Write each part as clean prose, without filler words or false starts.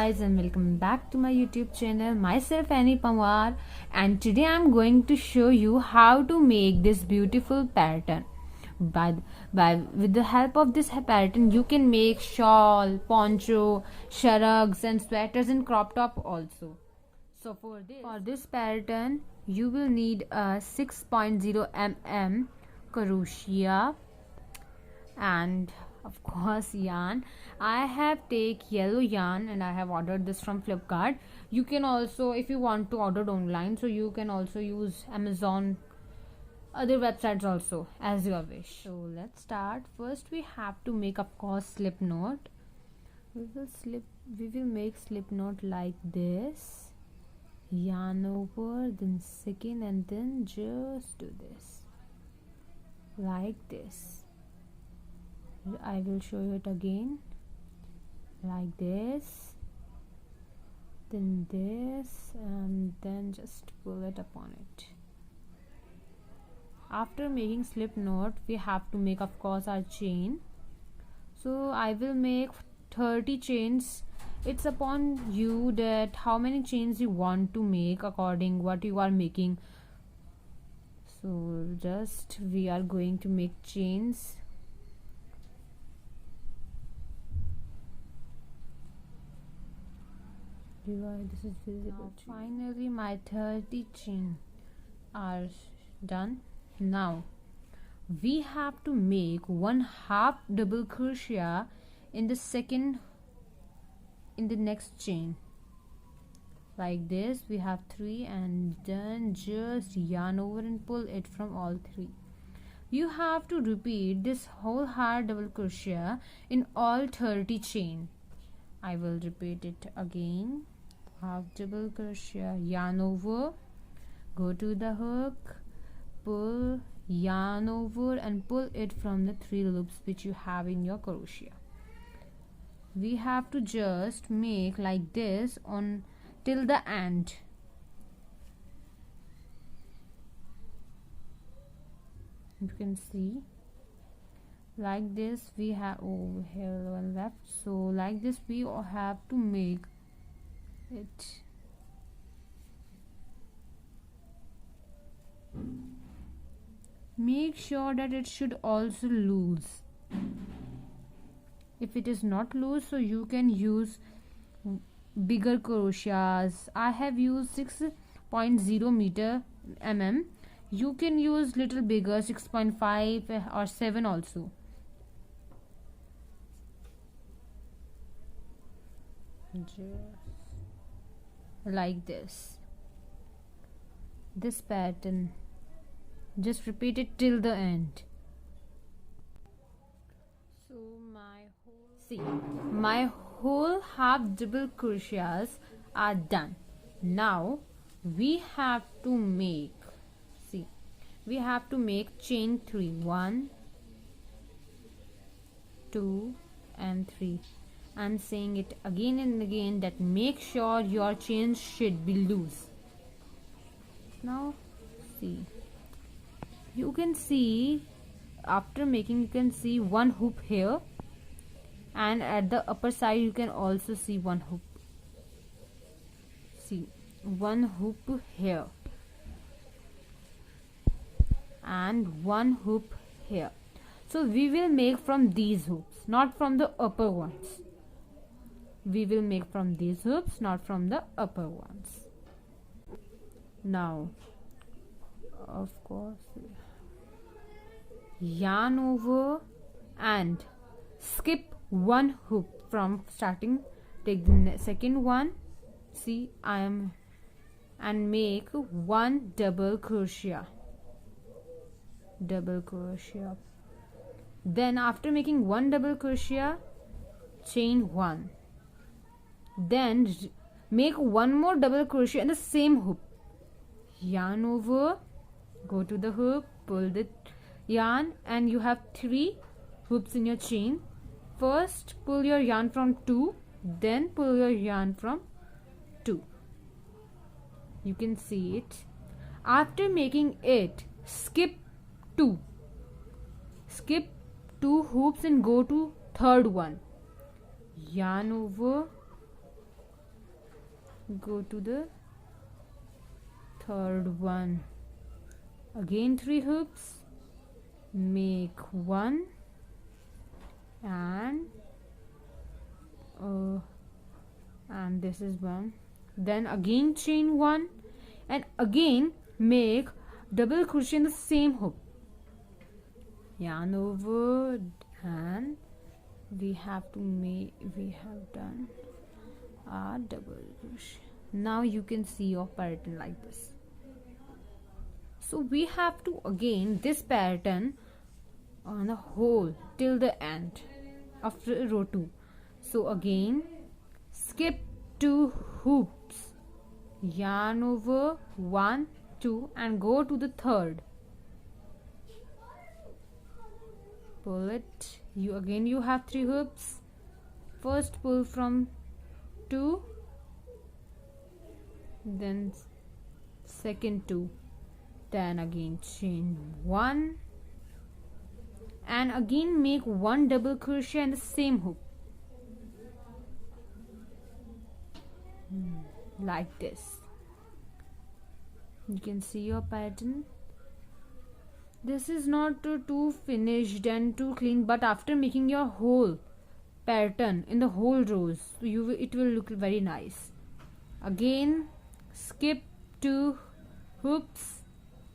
guys, and welcome back to my YouTube channel. Myself Annie Pamwar, and today I'm going to show you how to make this beautiful pattern. With the help of this pattern, you can make shawl, poncho, shrugs and sweaters and crop top also. So for this pattern, you will need a 6.0 mm crochet and of course yarn. I have take yellow yarn and I have ordered this from Flipkart. You can also, if you want to order it online, so you can also use Amazon, other websites also, as your wish. So let's start. First we have to make, of course, slip knot. We will make slip knot like this, yarn over, then second, and then just do this like this. I will show you it again, like this, then this, and then just pull it upon it. After making slip knot, we have to make, of course, our chain. So I will make 30 chains. It's upon you that how many chains you want to make according what you are making. So just we are going to make chains. This is visible. Finally my 30 chains are done. Now we have to make 1/2 double crochet in the next chain, like this. We have 3, and then just yarn over and pull it from all 3. You have to repeat this whole half double crochet in all 30 chain. I will repeat it again. Half double crochet, yarn over, go to the hook, pull, yarn over and pull it from the 3 loops which you have in your crochet. We have to just make like this on till the end. You can see like this. We have over here one left, so like this we have to make it. Make sure that it should also loose. If it is not loose, so you can use bigger crochets. I have used 6.0 mm. You can use little bigger, 6.5 or 7 also. Just like this pattern, just repeat it till the end. So my whole half double crochets are done. Now we have to make, chain 3, 1, 2 and 3. I'm saying it again and again that make sure your chains should be loose. Now see, you can see after making, you can see one hoop here, and at the upper side you can also see one hoop. See, one hoop here and one hoop here. So we will make from these hoops, not from the upper ones. We will make from these hoops, not from the upper ones. Now of course yarn over and skip one hoop from starting. Take the second one, see, and make 1 double crochet. Then after making 1 double crochet, chain 1, then make 1 more double crochet in the same hoop. Yarn over, go to the hook, pull the yarn, and you have 3 hoops in your chain. First pull your yarn from 2, then pull your yarn from 2. You can see it. After making it, skip 2 hoops and go to third one. Yarn over, go to the third one. Again 3 hoops, make 1 and this is 1. Then again chain 1 and again make double crochet in the same hook. Yarn over, and we have done a double crochet. Now you can see your pattern like this. So we have to again this pattern on the whole till the end of row 2. So again skip 2 hoops, yarn over 1, 2 and go to the third. Pull it. You have 3 hoops. First pull from 2, then second 2, then again chain 1 and again make 1 double crochet in the same hook, like this. You can see your pattern. This is not too finished and too clean, but after making your whole pattern in the whole rows, it will look very nice. Again skip 2 hoops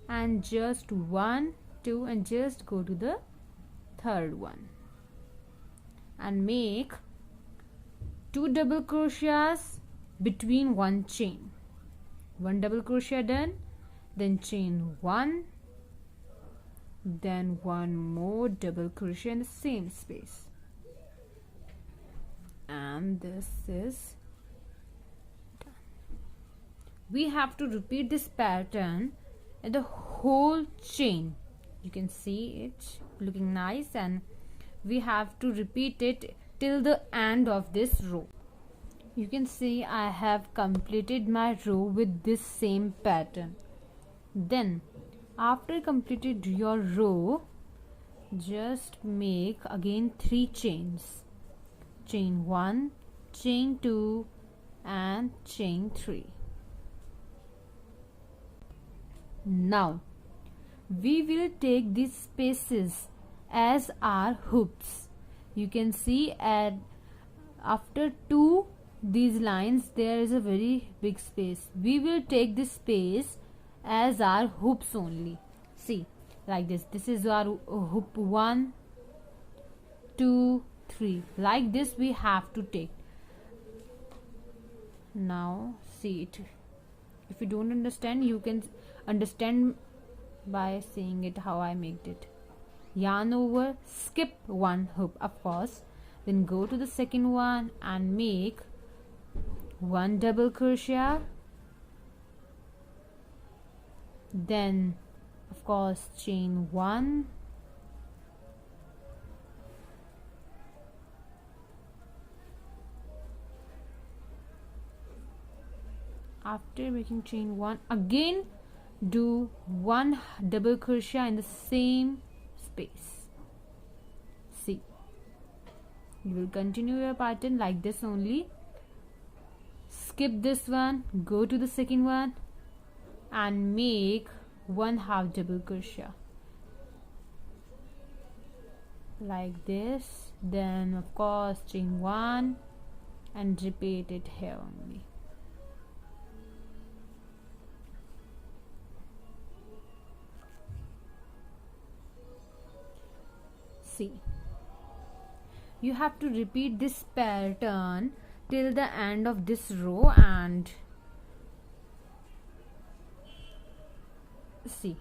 and just 1, 2 and just go to the third one and make 2 double crochets between 1 chain. 1 double crochet done, then chain 1, then 1 more double crochet in the same space, and this is done. We have to repeat this pattern in the whole chain. You can see it looking nice, and we have to repeat it till the end of this row. You can see I have completed my row with this same pattern. Then after completed your row, just make again 3 chains. Chain 1, chain 2 and chain 3. Now we will take these spaces as our hoops. You can see after 2 these lines there is a very big space. We will take this space as our hoops only. See, like this. This is our hoop 1, 2, 3. Like this we have to take. Now see it. If you don't understand, you can understand by seeing it how I made it. Yarn over, skip 1 hoop of course, then go to the second one and make 1 double crochet, then of course chain 1, after making chain 1 again do 1 double crochet in the same space. See, you will continue your pattern like this only. Skip this one, go to the second one and make 1 half double crochet like this, then of course chain 1 and repeat it here only. See, you have to repeat this pattern till the end of this row, and see,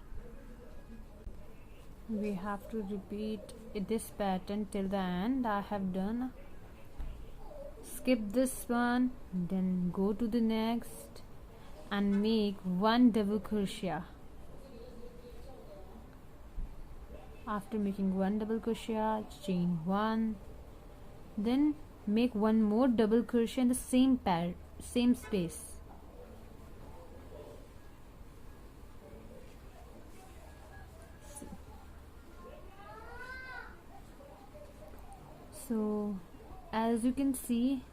we have to repeat this pattern till the end. I have done. Skip this one, then go to the next and make 1 double crochet. After making 1 double crochet, chain 1, then make 1 more double crochet in the same space. So as you can see,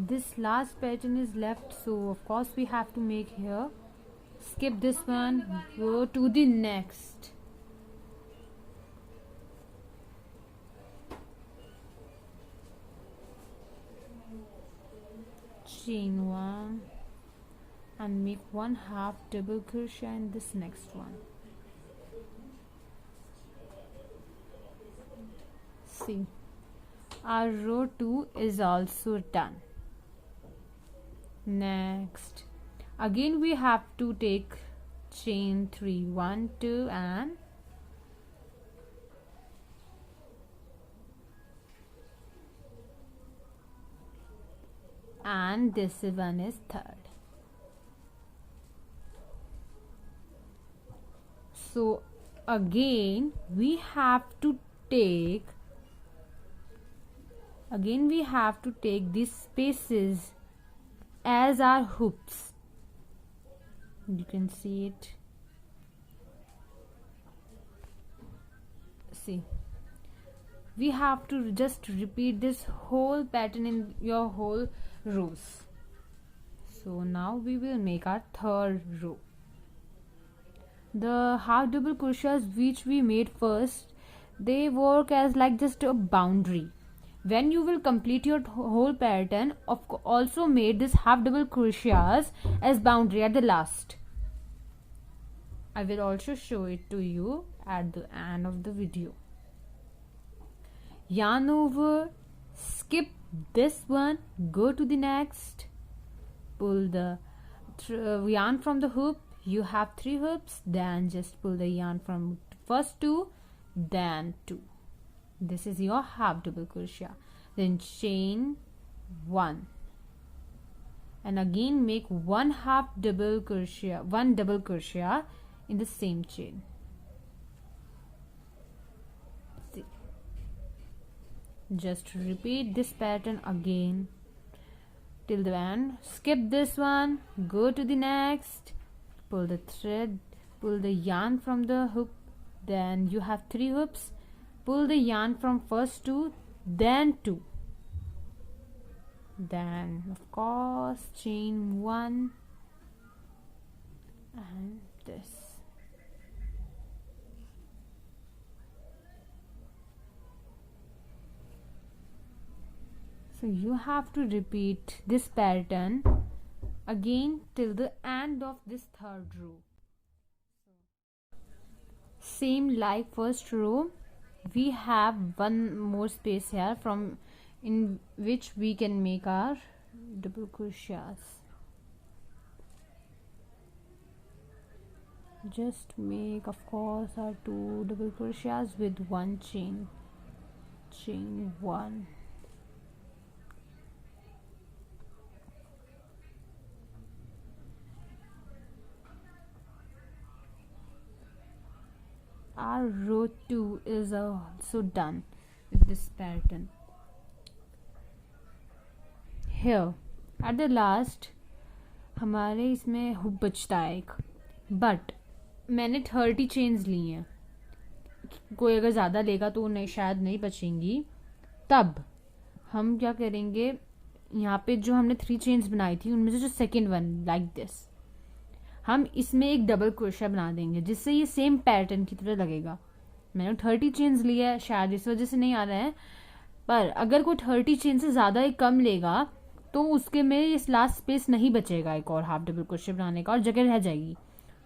This last pattern is left, so of course we have to make here. Skip this one, go to the next. Chain 1 and make 1/2 double crochet in this next one. See, our row 2 is also done. Next, again we have to take chain 3, 1 2 and this one is third. So again we have to take these spaces as our hoops. You can see it. See, we have to just repeat this whole pattern in your whole rows. So now we will make our third row. The half double crochets which we made first, they work as like just a boundary. When you will complete your whole pattern, also made this half double crochets as boundary at the last. I will also show it to you at the end of the video. Yarn over, skip this one, go to the next, pull the yarn from the hoop. You have 3 hoops, then just pull the yarn from first 2, then 2. This is your half double crochet. Then chain 1 and again make 1/2 double crochet, 1 double crochet in the same chain. See, just repeat this pattern again till the end. Skip this one, go to the next, pull the thread, pull the yarn from the hoop, then you have 3 hoops, pull the yarn from first 2, then 2, then of course chain 1 and this. So you have to repeat this pattern again till the end of this third row. Same like first row, we have one more space here from in which we can make our double crochets. Just make of course our 2 double crochets with 1 chain 1. Our row 2 is also done with this pattern. Here at the last हमारे इसमें hook बचता है एक, but मैंने 30 chains ली हैं. कोई अगर ज़्यादा लेगा तो नहीं, शायद नहीं बचेंगी. तब हम क्या करेंगे, यहाँ पे जो हमने 3 चेन्स बनाई थी उनमें से जो सेकेंड वन लाइक दिस, हम इसमें एक डबल क्रोशा बना देंगे जिससे ये सेम पैटर्न की तरह लगेगा. मैंने 30 चेन्स लिया है, शायद इस वजह से नहीं आ रहा है, पर अगर कोई 30 चेन से ज़्यादा ही कम लेगा तो उसके में इस लास्ट स्पेस नहीं बचेगा एक और हाफ डबल क्रोशा बनाने का और जगह रह जाएगी.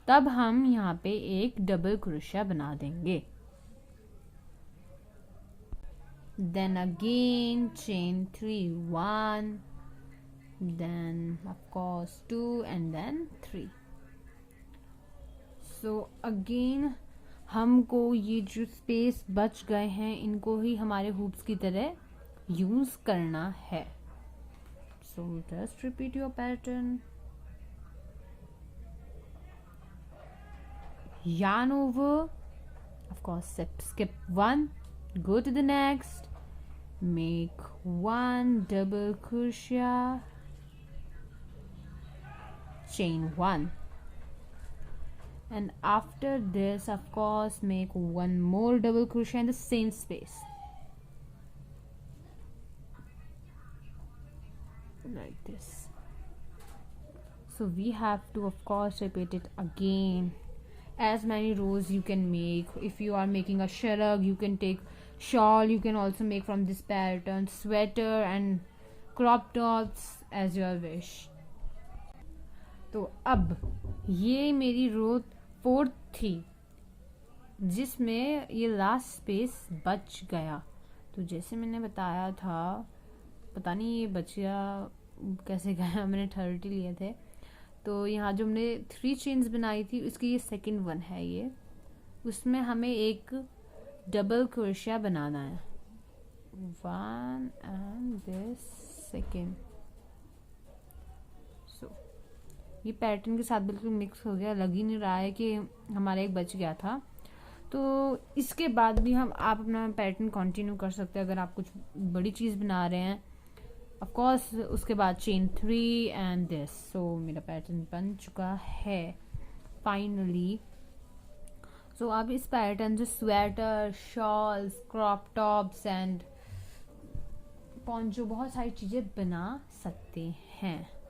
तब हम यहाँ पे एक डबल क्रोशा बना देंगे. Then again chain 3 1, then of course 2 and then 3. So again हमको ये जो स्पेस बच गए हैं इनको ही हमारे हुप्स की तरह यूज करना है. So just repeat your pattern. Yarn over, of course skip 1, go to the next, make 1 double crochet, chain 1, and after this of course make 1 more double crochet in the same space like this. So we have to of course repeat it again. As many rows you can make. If you are making a shrug, you can take shawl, you can also make from this pattern sweater and crop tops as your wish. तो अब ये मेरी रो 4 थी जिसमें ये last space बच गया. तो जैसे मैंने बताया था, पता नहीं ये बच गया कैसे गया, मैंने 30 लिए थे. तो यहाँ जो हमने 3 चेन्स बनाई थी उसकी ये सेकंड वन है. ये उसमें हमें एक डबल क्रोशिया बनाना है. 1 एंड दिस सेकंड. सो ये पैटर्न के साथ बिल्कुल मिक्स हो गया, लग ही नहीं रहा है कि हमारा एक बच गया था. तो इसके बाद भी आप अपना पैटर्न कंटिन्यू कर सकते हैं अगर आप कुछ बड़ी चीज़ बना रहे हैं. ऑफ कोर्स उसके बाद चेन 3 एंड दिस. सो मेरा पैटर्न बन चुका है फाइनली. सो आप इस पैटर्न से sweater, shawls, crop tops and poncho बहुत सारी चीज़ें बना सकते हैं.